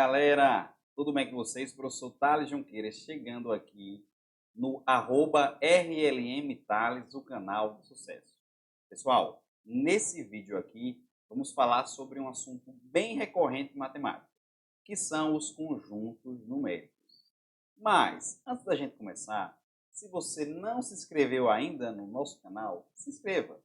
galera! Tudo bem com vocês? Professor Thales Junqueira chegando aqui no @RLM Thales, o canal de sucesso. Pessoal, nesse vídeo aqui vamos falar sobre um assunto bem recorrente em matemática, que são os conjuntos numéricos. Mas, antes da gente começar, se você não se inscreveu ainda no nosso canal, se inscreva,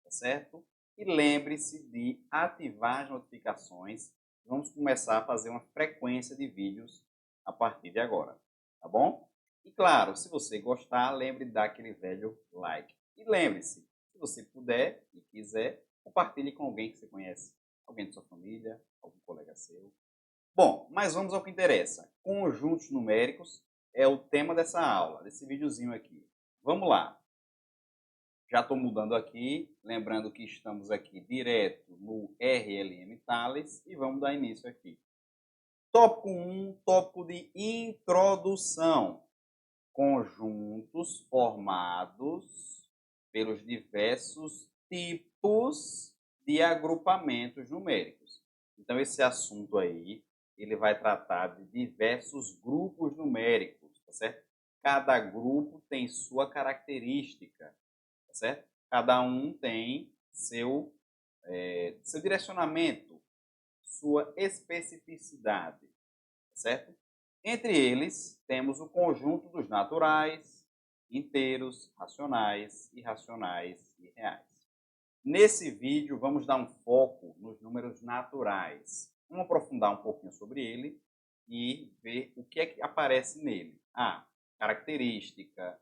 tá certo? E lembre-se de ativar as notificações. Vamos começar a fazer uma frequência de vídeos a partir de agora, tá bom? E claro, se você gostar, lembre de dar aquele velho like. E lembre-se, se você puder e quiser, compartilhe com alguém que você conhece, alguém de sua família, algum colega seu. Bom, mas vamos ao que interessa. Conjuntos numéricos é o tema dessa aula, desse videozinho aqui. Vamos lá. Já estou mudando aqui, lembrando que estamos aqui direto no RLM Thales e vamos dar início aqui. Tópico 1, tópico de introdução. Conjuntos formados pelos diversos tipos de agrupamentos numéricos. Então esse assunto aí, ele vai tratar de diversos grupos numéricos, tá certo? Cada grupo tem sua característica. Certo? Cada um tem seu direcionamento, sua especificidade, certo? Entre eles, temos o conjunto dos naturais, inteiros, racionais, irracionais e reais. Nesse vídeo, vamos dar um foco nos números naturais. Vamos aprofundar um pouquinho sobre ele e ver o que é que aparece nele. Característica,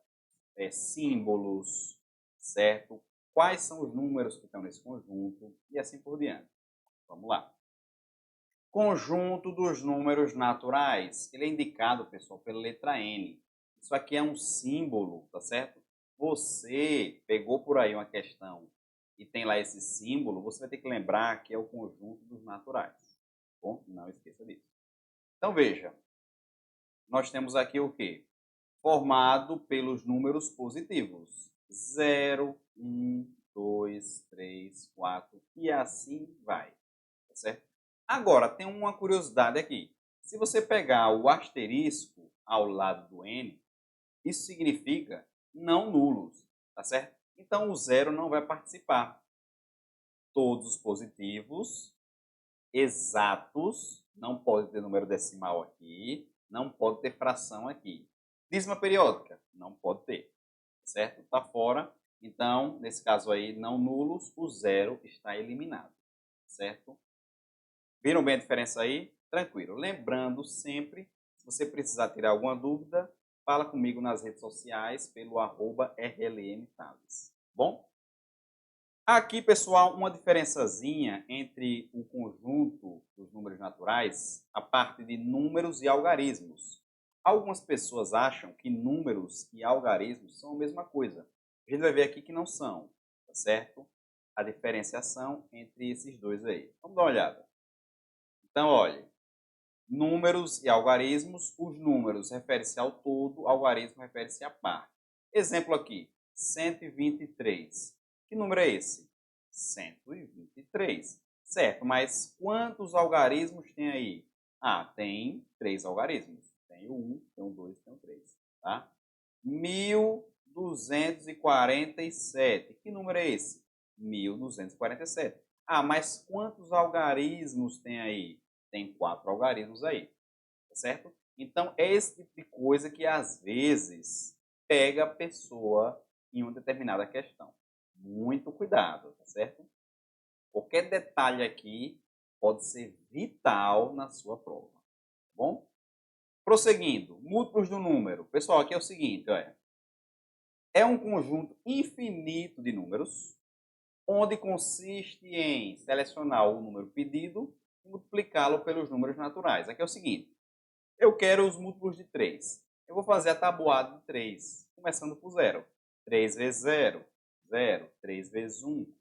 símbolos, certo? Quais são os números que estão nesse conjunto e assim por diante. Vamos lá. Conjunto dos números naturais. Ele é indicado, pessoal, pela letra N. Isso aqui é um símbolo, tá certo? Você pegou por aí uma questão e tem lá esse símbolo, você vai ter que lembrar que é o conjunto dos naturais. Bom, não esqueça disso. Então, veja. Nós temos aqui o quê? Formado pelos números positivos. 0, 1, 2, 3, 4 e assim vai, tá certo? Agora, tem uma curiosidade aqui. Se você pegar o asterisco ao lado do N, isso significa não nulos, tá certo? Então, o 0 não vai participar. Todos os positivos, exatos, não pode ter número decimal aqui, não pode ter fração aqui. Dízima periódica, não pode ter, certo? Está fora. Então, nesse caso aí, não nulos, o 0 está eliminado, certo? Viram bem a diferença aí? Tranquilo. Lembrando sempre, se você precisar tirar alguma dúvida, fala comigo nas redes sociais pelo @RLMThales. Bom? Aqui, pessoal, uma diferençazinha entre o conjunto dos números naturais, a parte de números e algarismos. Algumas pessoas acham que números e algarismos são a mesma coisa. A gente vai ver aqui que não são, tá certo? A diferenciação entre esses dois aí. Vamos dar uma olhada. Então, olha, números e algarismos, os números referem-se ao todo, algarismo refere-se à parte. Exemplo aqui, 123. Que número é esse? 123. Certo, mas quantos algarismos tem aí? Tem 3 algarismos. Tem o 1, tem o 2, tem o 3. Tá? 1247. Que número é esse? 1247. Mas quantos algarismos tem aí? Tem 4 algarismos aí. Tá certo? Então, é esse tipo de coisa que às vezes pega a pessoa em uma determinada questão. Muito cuidado, tá certo? Qualquer detalhe aqui pode ser vital na sua prova, tá bom? Prosseguindo, múltiplos do número. Pessoal, aqui é o seguinte, olha. É um conjunto infinito de números, onde consiste em selecionar o número pedido e multiplicá-lo pelos números naturais. Aqui é o seguinte, eu quero os múltiplos de 3. Eu vou fazer a tabuada de 3, começando por 0. 3 vezes 0, 0. 3 vezes 1,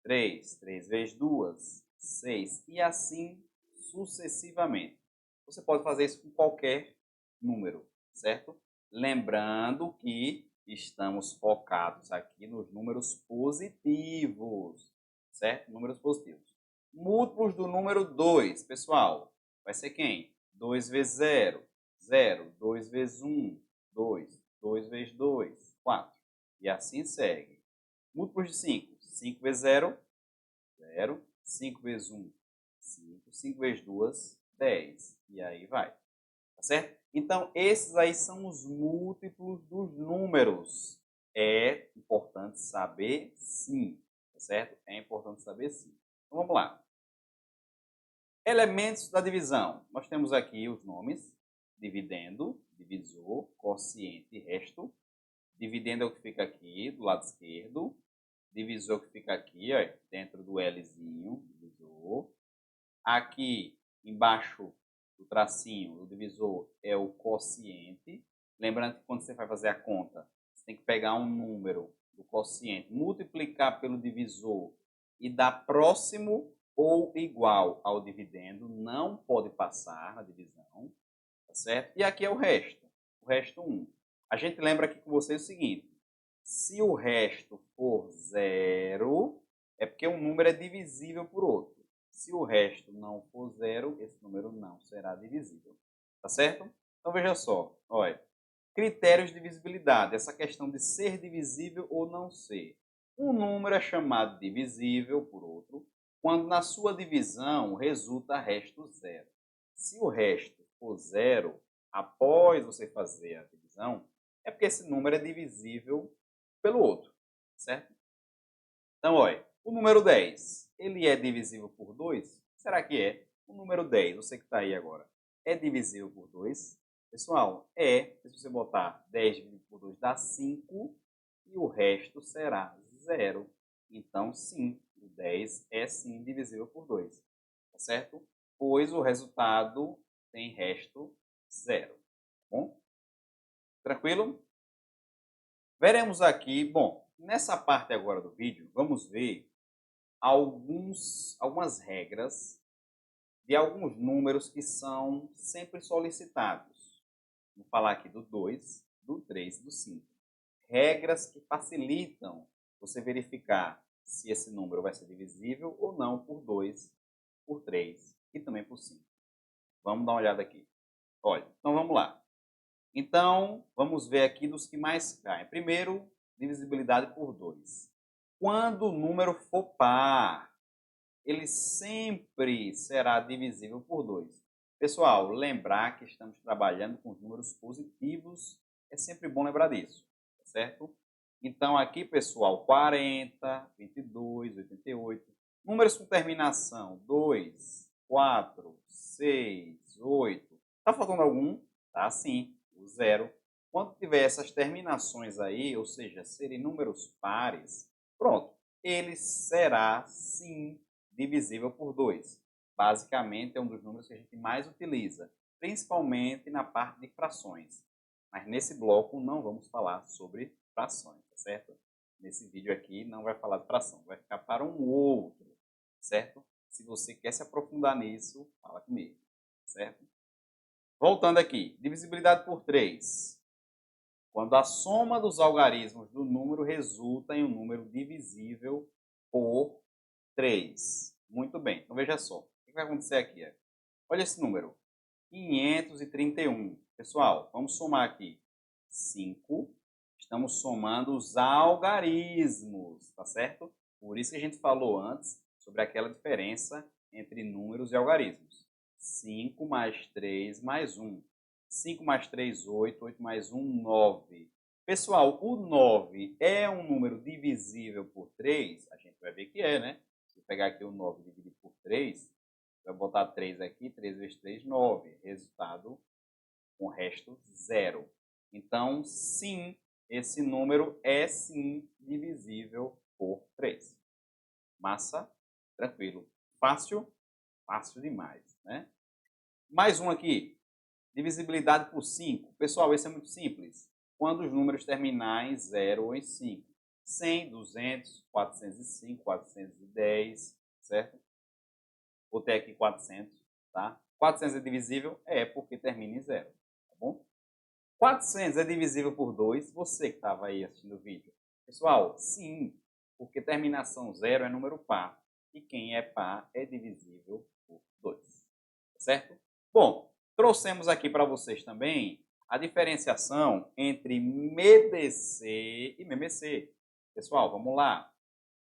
3. 3 vezes 2, 6. E assim sucessivamente. Você pode fazer isso com qualquer número, certo? Lembrando que estamos focados aqui nos números positivos, certo? Números positivos. Múltiplos do número 2, pessoal, vai ser quem? 2 vezes 0, 0. 2 vezes 1, 2. 2 vezes 2, 4. E assim segue. Múltiplos de 5. 5 vezes 0, 0. 5 vezes 1, 5. 5 vezes 2, 10. E aí vai. Tá certo? Então, esses aí são os múltiplos dos números. É importante saber sim. Tá certo? É importante saber sim. Então, vamos lá. Elementos da divisão. Nós temos aqui os nomes. Dividendo, divisor, quociente e resto. Dividendo é o que fica aqui do lado esquerdo. Divisor que fica aqui, ó, dentro do Lzinho, divisor. Aqui embaixo do tracinho, o divisor é o quociente. Lembrando que quando você vai fazer a conta, você tem que pegar um número do quociente, multiplicar pelo divisor e dar próximo ou igual ao dividendo. Não pode passar na divisão, tá certo? E aqui é o resto 1. A gente lembra aqui com vocês o seguinte: se o resto for 0, é porque um número é divisível por outro. Se o resto não for 0, esse número não será divisível. Tá certo? Então veja só, olha. Critérios de divisibilidade, essa questão de ser divisível ou não ser. Um número é chamado divisível por outro quando na sua divisão resulta resto 0. Se o resto for 0, após você fazer a divisão, é porque esse número é divisível pelo outro, certo? Então, olha, o número 10, ele é divisível por 2? Será que é? O número 10, você que está aí agora, é divisível por 2? Pessoal, é. Se você botar 10 dividido por 2 dá 5 e o resto será 0. Então, sim, o 10 é sim divisível por 2, tá certo? Pois o resultado tem resto 0, tá bom? Tranquilo? Veremos aqui, bom, nessa parte agora do vídeo, vamos ver algumas regras de alguns números que são sempre solicitados. Vou falar aqui do 2, do 3 e do 5. Regras que facilitam você verificar se esse número vai ser divisível ou não por 2, por 3 e também por 5. Vamos dar uma olhada aqui. Olha, então vamos lá. Então, vamos ver aqui dos que mais caem. Primeiro, divisibilidade por 2. Quando o número for par, ele sempre será divisível por 2. Pessoal, lembrar que estamos trabalhando com os números positivos, é sempre bom lembrar disso, tá certo? Então, aqui, pessoal, 40, 22, 88. Números com terminação 2, 4, 6, 8. Tá faltando algum? Tá sim, o 0. Quando tiver essas terminações aí, ou seja, serem números pares, pronto, ele será sim divisível por 2. Basicamente, é um dos números que a gente mais utiliza, principalmente na parte de frações. Mas nesse bloco não vamos falar sobre frações, tá certo? Nesse vídeo aqui não vai falar de fração, vai ficar para um outro, certo? Se você quer se aprofundar nisso, fala comigo, certo? Voltando aqui, divisibilidade por 3. Quando a soma dos algarismos do número resulta em um número divisível por 3. Muito bem, então veja só. O que vai acontecer aqui? Olha esse número, 531. Pessoal, vamos somar aqui 5. Estamos somando os algarismos, tá certo? Por isso que a gente falou antes sobre aquela diferença entre números e algarismos. 5 mais 3 mais 1. 5 mais 3, 8. 8 mais 1, 9. Pessoal, o 9 é um número divisível por 3? A gente vai ver que é, né? Se eu pegar aqui o 9 dividido por 3, vai botar 3 aqui, 3 vezes 3, 9. Resultado com resto 0. Então, sim, esse número é sim divisível por 3. Massa? Tranquilo. Fácil? Fácil demais, né? Mais um aqui. Divisibilidade por 5. Pessoal, esse é muito simples. Quando os números terminarem em 0 ou em 5. 100, 200, 405, 410, certo? Botei aqui 400, tá? 400 é divisível? É, porque termina em 0, tá bom? 400 é divisível por 2? Você que estava aí assistindo o vídeo. Pessoal, sim, porque terminação 0 é número par. E quem é par é divisível por 2, certo? Bom, Trouxemos aqui para vocês também a diferenciação entre MEDC e MMC. Pessoal, vamos lá.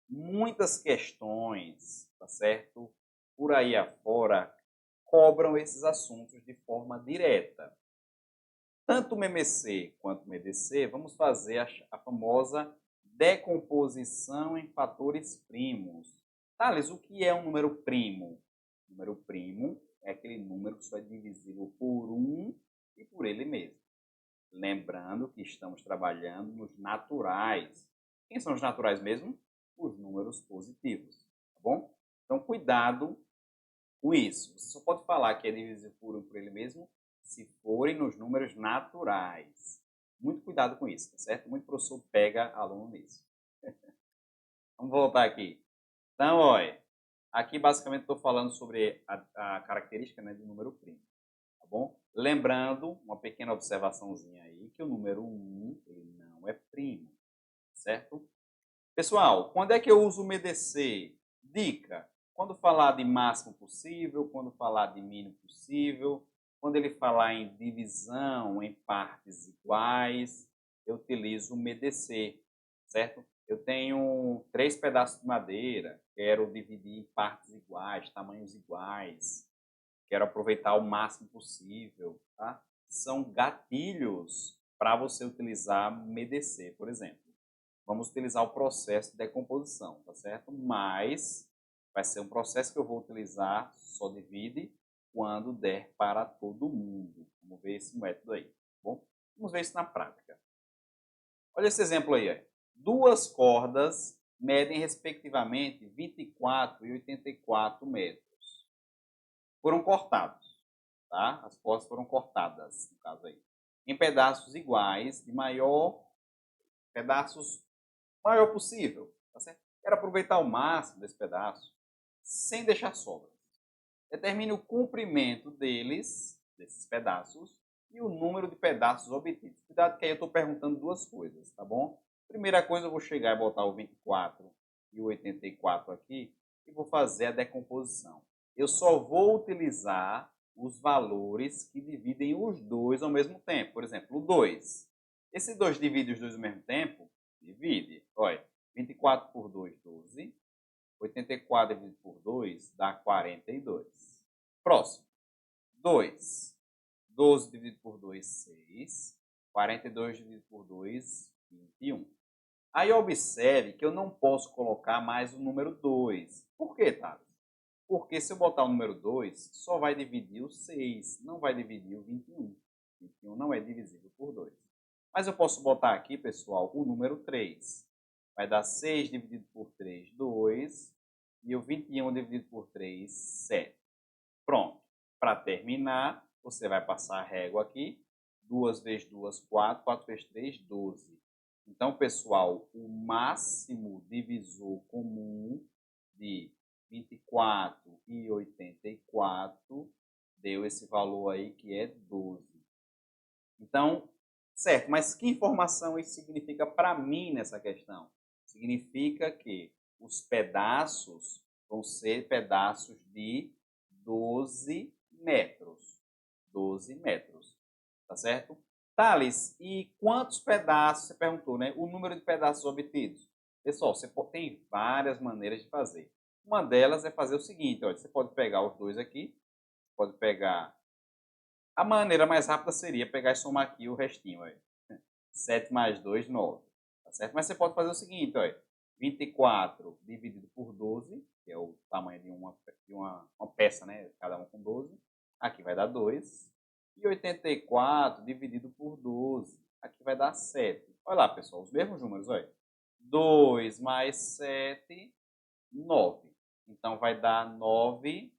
Muitas questões, tá certo? Por aí afora, cobram esses assuntos de forma direta. Tanto o MMC quanto o MEDC, vamos fazer a famosa decomposição em fatores primos. Thales, o que é um número primo? Número primo é aquele número que só é divisível por 1 e por ele mesmo. Lembrando que estamos trabalhando nos naturais. Quem são os naturais mesmo? Os números positivos, tá bom? Então, cuidado com isso. Você só pode falar que é divisível por 1 por ele mesmo se forem nos números naturais. Muito cuidado com isso, tá certo? Muito professor pega aluno nisso. Vamos voltar aqui. Então, olha, aqui basicamente estou falando sobre a característica, né, do número primo, tá bom? Lembrando, uma pequena observaçãozinha aí, que o número 1 ele não é primo, certo? Pessoal, quando é que eu uso o MEDC? Dica, quando falar de máximo possível, quando falar de mínimo possível, quando ele falar em divisão em partes iguais, eu utilizo o MEDC, certo? Eu tenho 3 pedaços de madeira, quero dividir em partes iguais, tamanhos iguais, quero aproveitar o máximo possível, tá? São gatilhos para você utilizar MEDC, por exemplo. Vamos utilizar o processo de decomposição, tá certo? Mas vai ser um processo que eu vou utilizar só divide quando der para todo mundo. Vamos ver esse método aí, tá bom? Vamos ver isso na prática. Olha esse exemplo aí, ó. 2 cordas medem respectivamente 24 e 84 metros. Foram cortados, tá? As cordas foram cortadas, no caso aí, em pedaços iguais, de pedaços maior possível, tá certo? Quero aproveitar o máximo desse pedaço, sem deixar sobras. Determine o comprimento desses pedaços, e o número de pedaços obtidos. Cuidado que aí eu estou perguntando 2 coisas, tá bom? Primeira coisa, eu vou chegar e botar o 24 e o 84 aqui, e vou fazer a decomposição. Eu só vou utilizar os valores que dividem os dois ao mesmo tempo. Por exemplo, o 2. Esse 2 divide os dois ao mesmo tempo? Divide. Olha, 24 por 2, 12. 84 dividido por 2 dá 42. Próximo. 2. 12 dividido por 2, 6. 42 dividido por 2, 21. Aí observe que eu não posso colocar mais o número 2. Por quê, Thales? Porque se eu botar o número 2, só vai dividir o 6, não vai dividir o 21. 21 não é divisível por 2. Mas eu posso botar aqui, pessoal, o número 3. Vai dar 6 dividido por 3, 2. E o 21 dividido por 3, 7. Pronto. Para terminar, você vai passar a régua aqui. 2 vezes 2, 4. 4 vezes 3, 12. Então, pessoal, o máximo divisor comum de 24 e 84 deu esse valor aí que é 12. Então, certo, mas que informação isso significa para mim nessa questão? Significa que os pedaços vão ser pedaços de 12 metros. 12 metros, tá certo? Thales, e quantos pedaços, você perguntou, né? O número de pedaços obtidos. Pessoal, você tem várias maneiras de fazer. Uma delas é fazer o seguinte, olha, você pode pegar os dois aqui, pode pegar... A maneira mais rápida seria pegar e somar aqui o restinho, olha. 7 mais 2, 9. Tá certo? Mas você pode fazer o seguinte, olha. 24 dividido por 12, que é o tamanho de uma peça, né? Cada um com 12. Aqui vai dar 2. E 84 dividido por 12. Aqui vai dar 7. Olha lá, pessoal, os mesmos números, olha. 2 mais 7, 9. Então, vai dar 9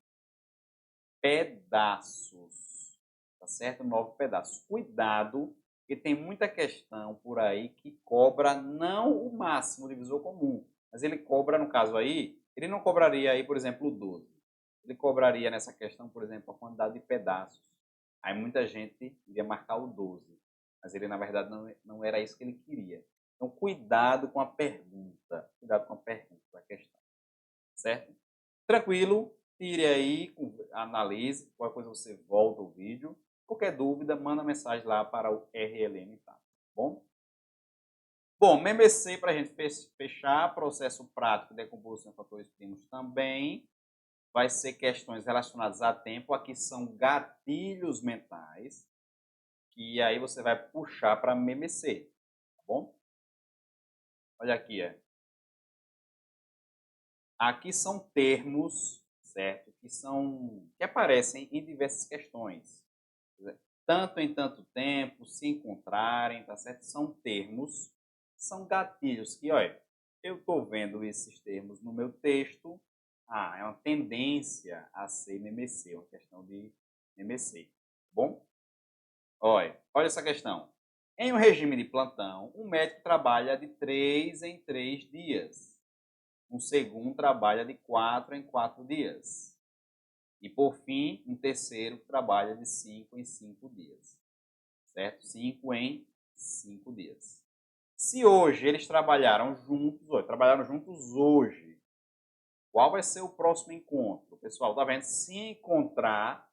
pedaços. Tá certo? 9 pedaços. Cuidado, porque tem muita questão por aí que cobra não o máximo divisor comum, mas ele cobra, no caso aí, ele não cobraria aí, por exemplo, o 12. Ele cobraria nessa questão, por exemplo, a quantidade de pedaços. Aí muita gente iria marcar o 12, mas ele, na verdade, não era isso que ele queria. Então, cuidado com a pergunta. Cuidado com a pergunta da questão. Certo? Tranquilo? Tire aí, analise. Qualquer coisa você volta o vídeo. Qualquer dúvida, manda mensagem lá para o RLM, tá bom? Bom, MMC, para a gente fechar, processo prático de decomposição de fatores primos também vai ser questões relacionadas a tempo. Aqui são gatilhos mentais, que aí você vai puxar para MMC, tá bom? Olha aqui, aqui são termos, certo? Que aparecem em diversas questões. Tanto em tanto tempo, se encontrarem, tá certo? São termos, são gatilhos que, olha, eu estou vendo esses termos no meu texto, é uma tendência a ser MMC, uma questão de MMC, tá bom? Olha essa questão. Em um regime de plantão, um médico trabalha de 3 em 3 dias. Um segundo trabalha de 4 em 4 dias. E, por fim, um terceiro trabalha de 5 em 5 dias. Certo? 5 em 5 dias. Se hoje eles trabalharam juntos hoje, qual vai ser o próximo encontro? Pessoal, tá vendo? Se encontrar,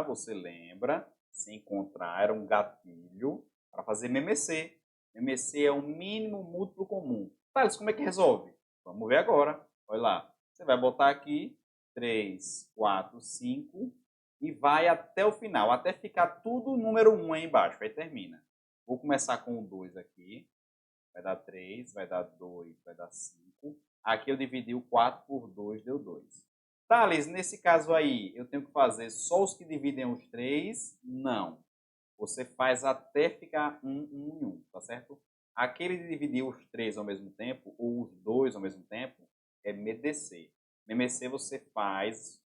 você lembra, se encontrar era um gatilho para fazer MMC. MMC é o mínimo múltiplo comum. Thales, como é que resolve? Vamos ver agora. Olha lá. Você vai botar aqui 3, 4, 5 e vai até o final, até ficar tudo número 1 aí embaixo. Aí termina. Vou começar com o 2 aqui. Vai dar 3, vai dar 2, vai dar 5. Aqui eu dividi o 4 por 2, deu 2. Thales, nesse caso aí, eu tenho que fazer só os que dividem os 3? Não. Você faz até ficar 1, 1 e 1, tá certo? Aquele de dividir os 3 ao mesmo tempo, ou os 2 ao mesmo tempo, é MDC. MMC você faz,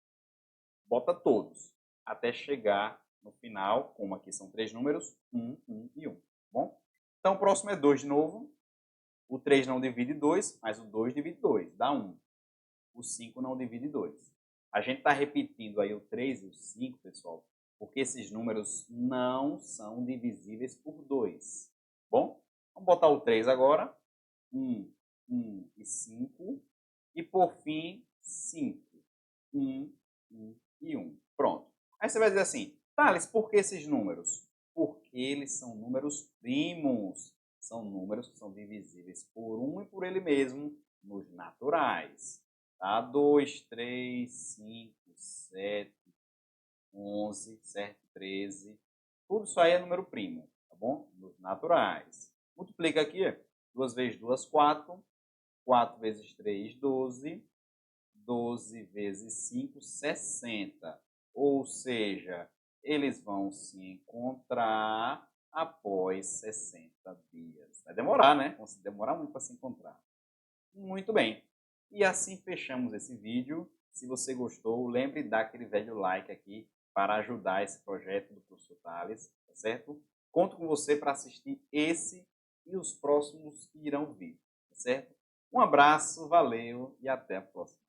bota todos, até chegar no final, como aqui são 3 números, 1, 1 e 1, tá bom? Então o próximo é 2 de novo. O 3 não divide 2, mas o 2 divide 2, dá 1. O 5 não divide 2. A gente está repetindo aí o 3 e o 5, pessoal, porque esses números não são divisíveis por 2. Bom, vamos botar o 3 agora. 1, 1 e 5. E por fim, 5. 1, 1 e 1. Pronto. Aí você vai dizer assim, Thales, por que esses números? Porque eles são números primos. São números que são divisíveis por 1 e por ele mesmo nos naturais. Tá? 2, 3, 5, 7, 11, certo? 13. Tudo isso aí é número primo, tá bom? Nos naturais. Multiplica aqui. 2 vezes 2, 4. 4 vezes 3, 12. 12 vezes 5, 60. Ou seja, eles vão se encontrar após 60 dias. Vai demorar, né? Vai demorar muito para se encontrar. Muito bem. E assim fechamos esse vídeo. Se você gostou, lembre de dar aquele velho like aqui para ajudar esse projeto do professor Thales, tá certo? Conto com você para assistir esse e os próximos que irão vir, tá certo? Um abraço, valeu e até a próxima.